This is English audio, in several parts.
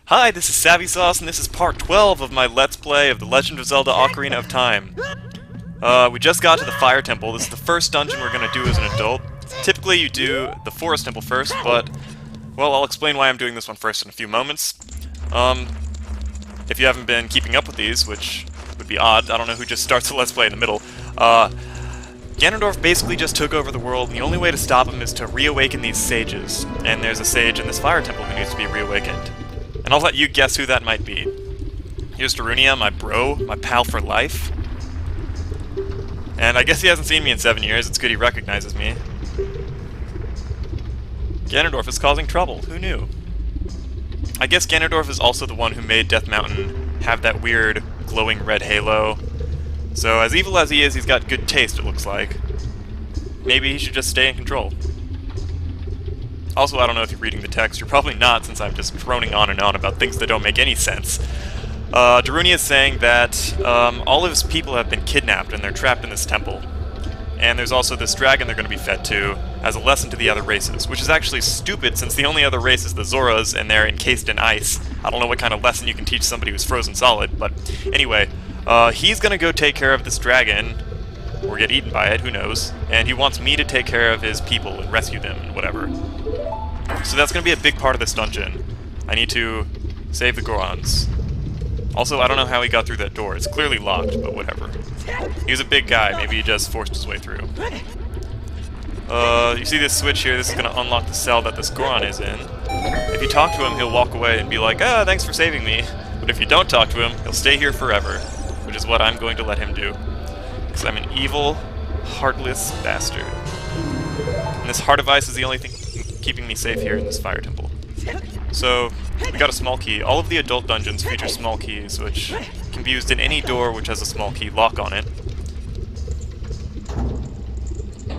Hi, this is Savvy Sauce, and this is part 12 of my Let's Play of The Legend of Zelda Ocarina of Time. We just got to the Fire Temple. This is the first dungeon we're gonna do as an adult. Typically you do the Forest Temple first, but, well, I'll explain why I'm doing this one first in a few moments. If you haven't been keeping up with these, which would be odd, I don't know who just starts a Let's Play in the middle, Ganondorf basically just took over the world, and the only way to stop him is to reawaken these sages. And there's a sage in this Fire Temple who needs to be reawakened. And I'll let you guess who that might be. Here's Darunia, my bro, my pal for life. And I guess he hasn't seen me in 7 years, it's good he recognizes me. Ganondorf is causing trouble, who knew? I guess Ganondorf is also the one who made Death Mountain have that weird glowing red halo. So as evil as he is, he's got good taste, it looks like. Maybe he should just stay in control. Also, I don't know if you're reading the text. You're probably not, since I'm just droning on and on about things that don't make any sense. Darunia is saying that all of his people have been kidnapped and they're trapped in this temple. And there's also this dragon they're going to be fed to as a lesson to the other races, which is actually stupid since the only other race is the Zoras and they're encased in ice. I don't know what kind of lesson you can teach somebody who's frozen solid, but anyway, he's going to go take care of this dragon, or get eaten by it, who knows, and he wants me to take care of his people and rescue them and whatever. So that's going to be a big part of this dungeon. I need to save the Gorons. Also, I don't know how he got through that door. It's clearly locked, but whatever. He was a big guy. Maybe he just forced his way through. You see this switch here? This is going to unlock the cell that this Goron is in. If you talk to him, he'll walk away and be like, "Ah, thanks for saving me." But if you don't talk to him, he'll stay here forever, which is what I'm going to let him do. Because I'm an evil, heartless bastard. And this heart of ice is the only thing keeping me safe here in this Fire Temple. So, we got a small key. All of the adult dungeons feature small keys, which can be used in any door which has a small key lock on it.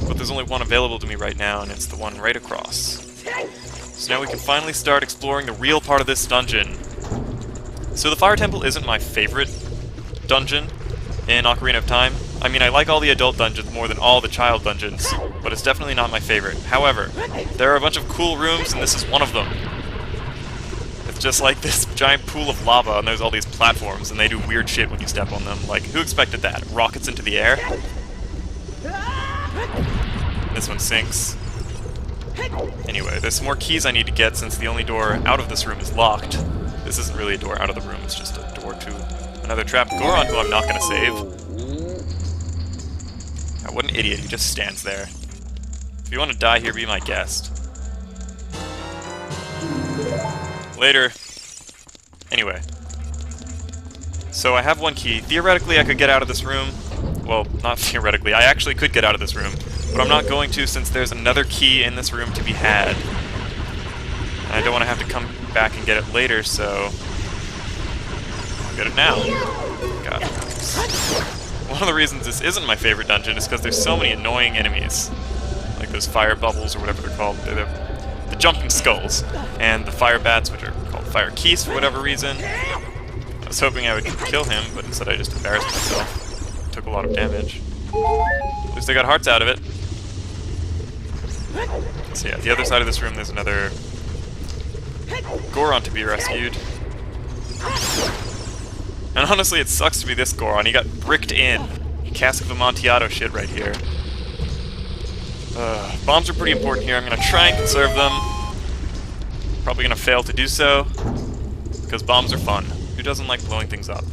But there's only one available to me right now, and it's the one right across. So now we can finally start exploring the real part of this dungeon. So the Fire Temple isn't my favorite dungeon in Ocarina of Time. I mean, I like all the adult dungeons more than all the child dungeons, but it's definitely not my favorite. However, there are a bunch of cool rooms, and this is one of them. It's just like this giant pool of lava, and there's all these platforms, and they do weird shit when you step on them. Like, who expected that? Rockets into the air? This one sinks. Anyway, there's some more keys I need to get since the only door out of this room is locked. This isn't really a door out of the room, it's just a door to another trapped Goron who I'm not going to save. God, what an idiot, he just stands there. If you want to die here, be my guest. Later. Anyway. So I have one key. Theoretically, I could get out of this room. Well, not theoretically, I actually could get out of this room. But I'm not going to since there's another key in this room to be had. And I don't want to have to come back and get it later, so I'll get it now. God. One of the reasons this isn't my favorite dungeon is because there's so many annoying enemies. Like those fire bubbles, or whatever they're called. They're the jumping skulls. And the fire bats, which are called fire keys for whatever reason. I was hoping I would kill him, but instead I just embarrassed myself. Took a lot of damage. At least I got hearts out of it. So yeah, the other side of this room there's another Goron to be rescued. And honestly, it sucks to be this Goron. He got bricked in. Cask of Amontillado shit right here. Bombs are pretty important here. I'm going to try and conserve them. Probably going to fail to do so, because bombs are fun. Who doesn't like blowing things up?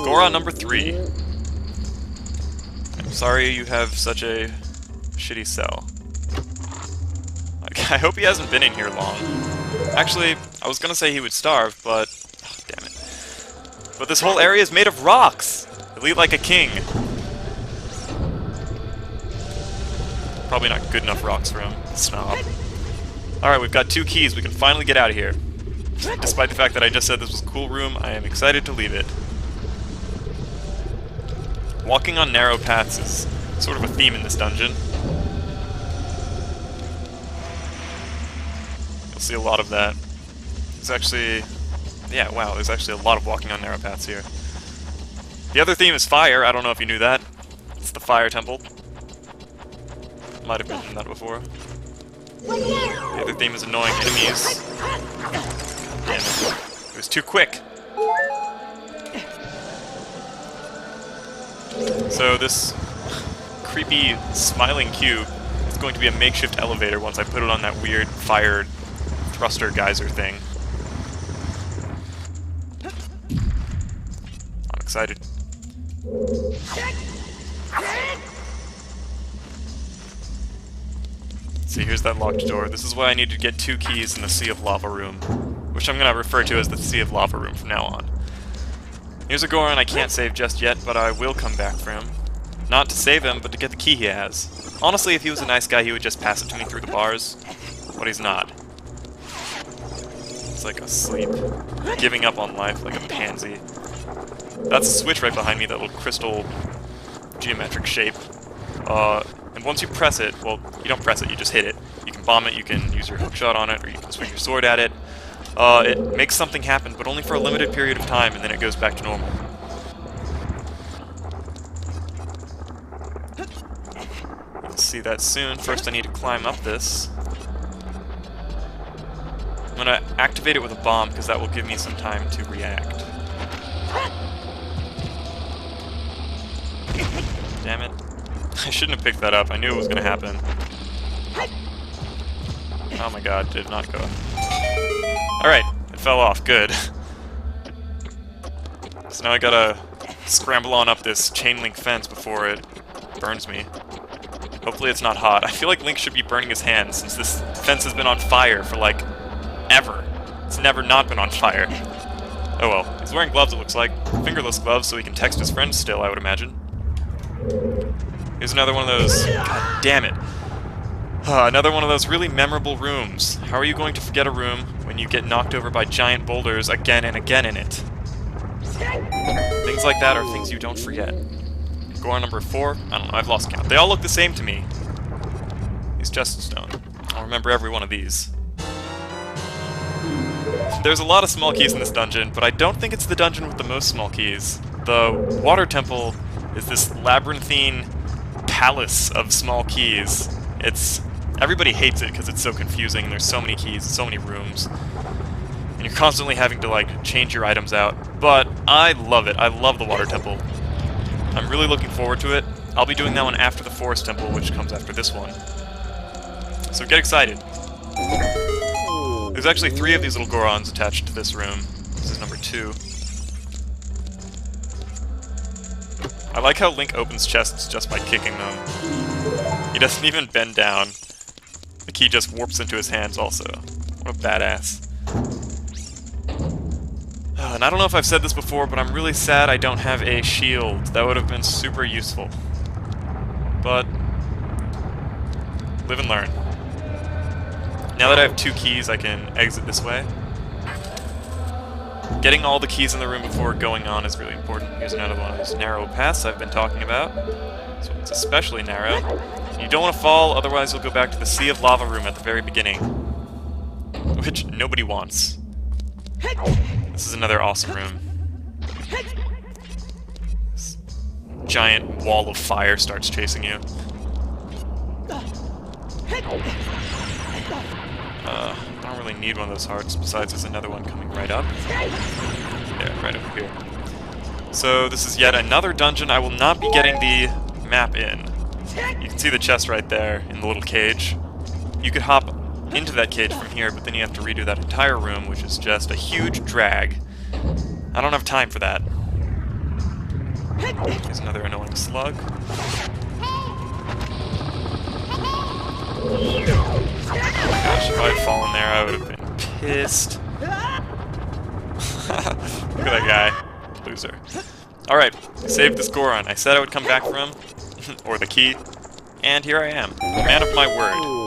Goron number 3. I'm sorry you have such a shitty cell. I hope he hasn't been in here long. Actually, I was gonna say he would starve, but... oh, damn it. But this whole area is made of rocks! He'll eat like a king. Probably not good enough rocks for him. Snob. Alright, we've got 2 keys. We can finally get out of here. Despite the fact that I just said this was a cool room, I am excited to leave it. Walking on narrow paths is sort of a theme in this dungeon. You'll see a lot of that. There's actually... yeah, wow, there's actually a lot of walking on narrow paths here. The other theme is fire. I don't know if you knew that. It's the Fire Temple. Might have mentioned that before. The other theme is annoying enemies. was too quick. So this creepy smiling cube is going to be a makeshift elevator once I put it on that weird fire thruster geyser thing. I'm excited. See, here's that locked door. This is why I need to get 2 keys in the Sea of Lava room, which I'm going to refer to as the Sea of Lava room from now on. Here's a Goron I can't save just yet, but I will come back for him. Not to save him, but to get the key he has. Honestly, if he was a nice guy, he would just pass it to me through the bars, but he's not. He's like asleep, giving up on life like a pansy. That's a switch right behind me, that little crystal geometric shape. And once you press it, well, you don't press it, you just hit it. You can bomb it, you can use your hookshot on it, or you can swing your sword at it. It makes something happen, but only for a limited period of time, and then it goes back to normal. You'll see that soon. First I need to climb up this. I'm gonna activate it with a bomb, because that will give me some time to react. Damn it. I shouldn't have picked that up. I knew it was going to happen. Oh my god, did not go. Alright, it fell off. Good. So now I gotta scramble on up this chain link fence before it burns me. Hopefully it's not hot. I feel like Link should be burning his hands since this fence has been on fire for, like, ever. It's never not been on fire. Oh well. He's wearing gloves, it looks like. Fingerless gloves, so he can text his friends still, I would imagine. Here's another one of those... God damn it. Another one of those really memorable rooms. How are you going to forget a room when you get knocked over by giant boulders again and again in it? Things like that are things you don't forget. Goron number 4? I don't know, I've lost count. They all look the same to me. These chests of stone. I'll remember every one of these. There's a lot of small keys in this dungeon, but I don't think it's the dungeon with the most small keys. The water temple is this labyrinthine palace of small keys. Everybody hates it because it's so confusing, and there's so many keys, so many rooms, and you're constantly having to, like, change your items out. But I love it. I love the water temple. I'm really looking forward to it. I'll be doing that one after the forest temple, which comes after this one. So get excited. There's actually 3 of these little Gorons attached to this room. This is number 2. I like how Link opens chests just by kicking them. He doesn't even bend down. The key just warps into his hands also. What a badass. And I don't know if I've said this before, but I'm really sad I don't have a shield. That would have been super useful. But live and learn. Now that I have 2 keys, I can exit this way. Getting all the keys in the room before going on is really important. Here's another one of those narrow paths I've been talking about. This one's especially narrow. You don't want to fall, otherwise you'll go back to the Sea of Lava room at the very beginning. Which nobody wants. This is another awesome room. This giant wall of fire starts chasing you. I don't really need one of those hearts, besides there's another one coming right up. There, right over here. So this is yet another dungeon. I will not be getting the map in. You can see the chest right there in the little cage. You could hop into that cage from here, but then you have to redo that entire room, which is just a huge drag. I don't have time for that. Here's another annoying slug. Gosh, if I had fallen there, I would have been pissed. Look at that guy. Loser. Alright, saved this Goron. I said I would come back for him, or the key, and here I am. A man of my word.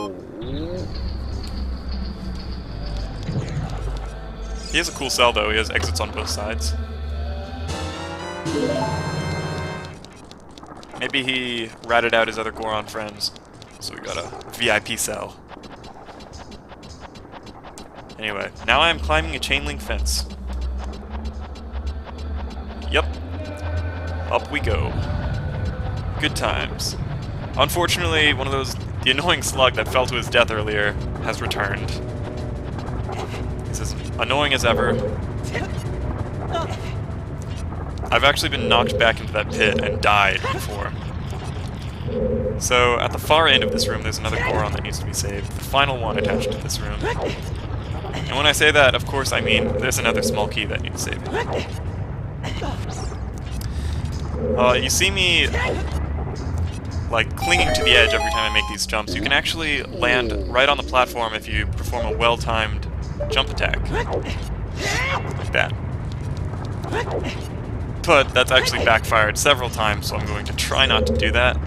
He has a cool cell, though. He has exits on both sides. Maybe he ratted out his other Goron friends, so we got a VIP cell. Anyway, now I am climbing a chain link fence. Yep. Up we go. Good times. Unfortunately, one of those, the annoying slug that fell to his death earlier, has returned. He's as annoying as ever. I've actually been knocked back into that pit and died before. So, at the far end of this room, there's another Goron that needs to be saved. The final one attached to this room. And when I say that, of course, I mean there's another small key that needs saving. You see me, like, clinging to the edge every time I make these jumps. You can actually land right on the platform if you perform a well-timed jump attack. Like that. But that's actually backfired several times, so I'm going to try not to do that.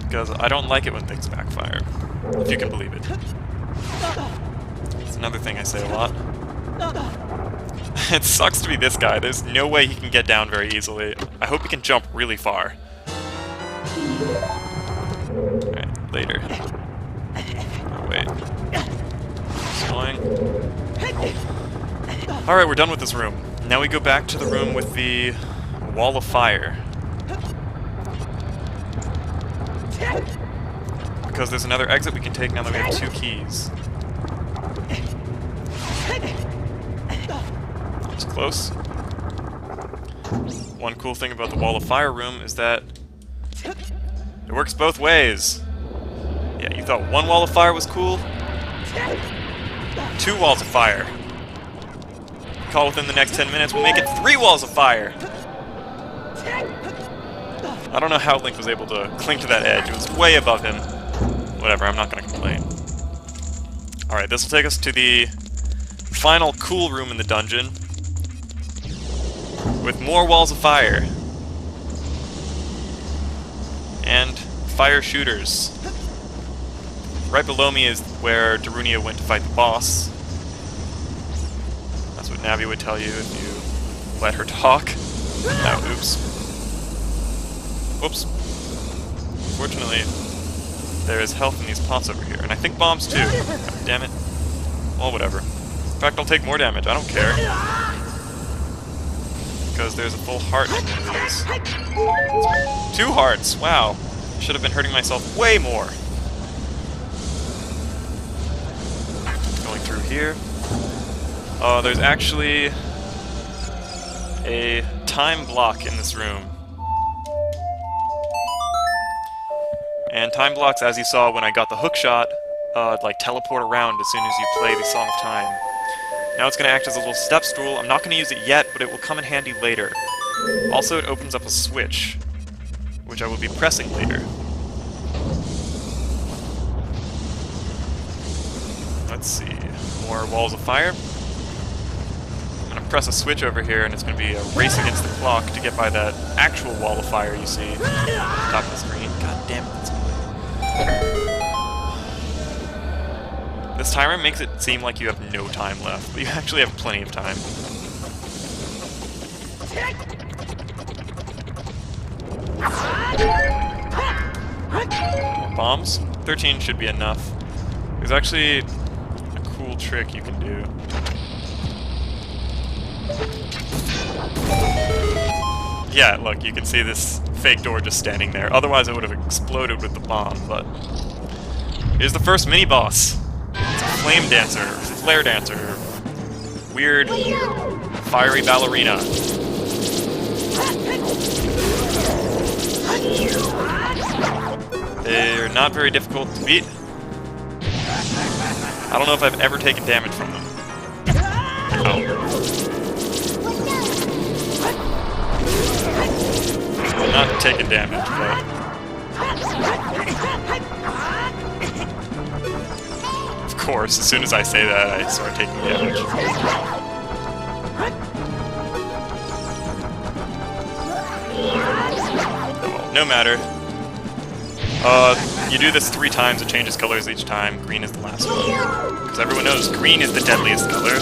Because I don't like it when things backfire, if you can believe it. It's another thing I say a lot. It sucks to be this guy. There's no way he can get down very easily. I hope he can jump really far. Alright, later. Oh, wait. It's annoying. Alright, we're done with this room. Now we go back to the room with the wall of fire. Because there's another exit we can take now that we have 2 keys. That was close. One cool thing about the wall of fire room is that it works both ways. Yeah, you thought 1 wall of fire was cool? 2 walls of fire. Call within the next 10 minutes, we'll make it 3 walls of fire! I don't know how Link was able to cling to that edge. It was way above him. Whatever, I'm not gonna complain. Alright, this will take us to the final cool room in the dungeon. With more walls of fire. And fire shooters. Right below me is where Darunia went to fight the boss. That's what Navi would tell you if you let her talk. Oh, oops. Whoops. Fortunately, there is health in these pots over here, and I think bombs too. God damn it. Well, whatever. In fact, I'll take more damage, I don't care. Because there's a full heart in one of these. 2 hearts, wow. I should have been hurting myself way more. Going through here. There's actually a time block in this room. And time blocks, as you saw when I got the hook shot, like teleport around as soon as you play the Song of Time. Now it's going to act as a little step stool. I'm not going to use it yet, but it will come in handy later. Also, it opens up a switch, which I will be pressing later. Let's see, more walls of fire. I'm going to press a switch over here, and it's going to be a race against the clock to get by that actual wall of fire you see at the top of the screen. God damn it, that's This timer makes it seem like you have no time left, but you actually have plenty of time. Bombs? 13 should be enough. There's actually a cool trick you can do. Yeah, look, you can see this fake door just standing there. Otherwise, it would have exploded with the bomb, but... Here's the first mini-boss. It's a flame dancer, flare dancer, weird, fiery ballerina. They're not very difficult to beat. I don't know if I've ever taken damage from them. Oh. I'm not taking damage, but... Of course, as soon as I say that, I start taking damage. Oh well, no matter. You do this 3 times, it changes colors each time. Green is the last one. Because everyone knows green is the deadliest color.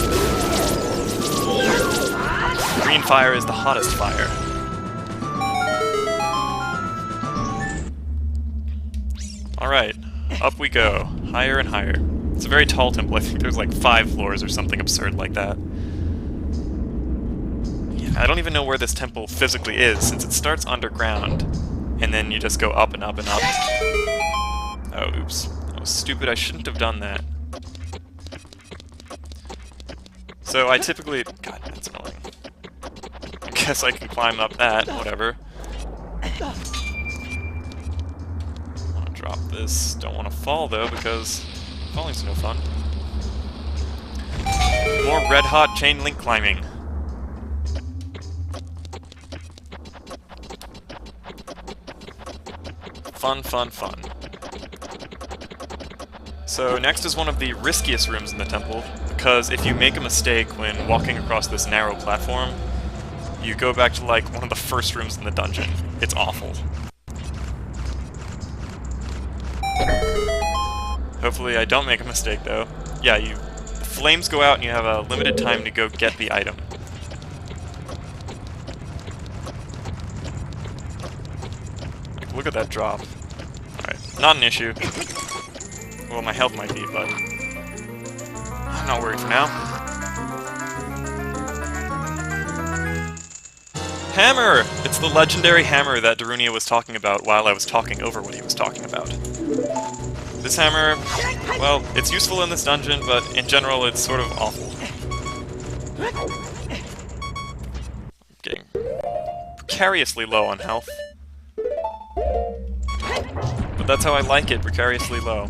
Green fire is the hottest fire. Alright, up we go. Higher and higher. It's a very tall temple. I think there's like 5 floors or something absurd like that. Yeah, I don't even know where this temple physically is, since it starts underground, and then you just go up and up and up. Oh, oops. That was stupid. I shouldn't have done that. So I typically... God, that's annoying. I guess I can climb up that, whatever. I want to drop this. Don't want to fall, though, because falling's no fun. More red-hot chain link climbing. Fun, fun, fun. So next is one of the riskiest rooms in the temple, because if you make a mistake when walking across this narrow platform, you go back to like one of the first rooms in the dungeon. It's awful. Hopefully I don't make a mistake though. Yeah, the flames go out and you have a limited time to go get the item. Like, look at that drop. Alright, not an issue. Well, my health might be, but I'm not worried for now. Hammer! It's the legendary hammer that Darunia was talking about while I was talking over what he was talking about. This hammer, well, it's useful in this dungeon, but in general it's sort of awful. I'm getting precariously low on health. But that's how I like it, precariously low.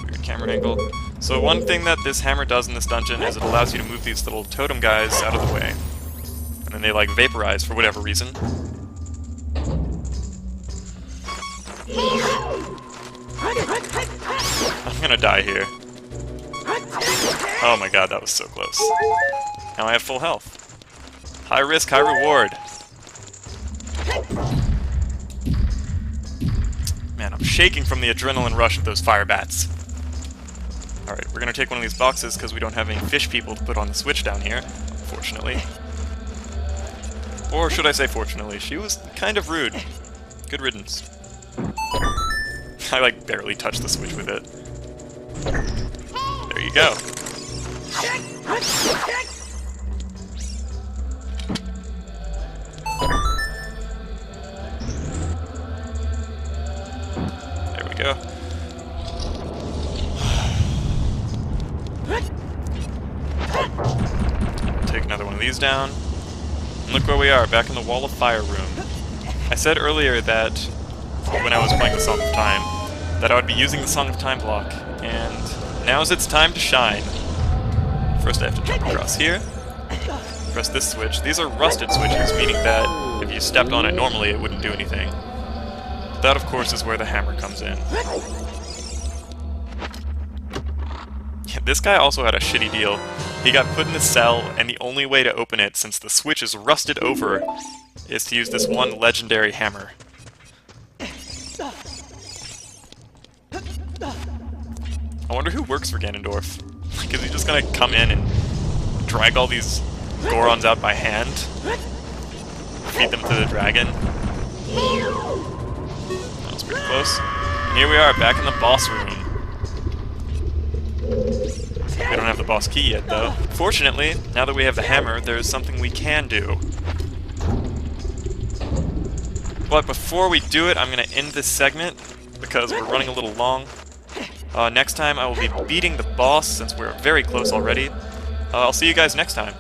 Weird camera angle. So one thing that this hammer does in this dungeon is it allows you to move these little totem guys out of the way. And then they like vaporize for whatever reason. I'm gonna die here. Oh my god, that was so close. Now I have full health. High risk, high reward. Man, I'm shaking from the adrenaline rush of those fire bats. Alright, we're gonna take one of these boxes because we don't have any fish people to put on the switch down here, unfortunately. Or should I say fortunately, she was kind of rude. Good riddance. I like barely touched the switch with it. There you go. There we go. Take another one of these down. And look where we are, back in the Wall of Fire room. I said earlier that, when I was playing the Song of Time, that I would be using the Song of Time block, and now's its time to shine. First I have to jump across here, press this switch. These are rusted switches, meaning that if you stepped on it normally it wouldn't do anything. That, of course, is where the hammer comes in. Yeah, this guy also had a shitty deal. He got put in a cell, and the only way to open it, since the switch is rusted over, is to use this one legendary hammer. I wonder who works for Ganondorf. Like, is he just gonna come in and drag all these Gorons out by hand? Feed them to the dragon? That was pretty close. And here we are, back in the boss room. We don't have the boss key yet, though. Fortunately, now that we have the hammer, there's something we can do. But before we do it, I'm going to end this segment, because we're running a little long. Next time I will be beating the boss, since we're very close already. I'll see you guys next time.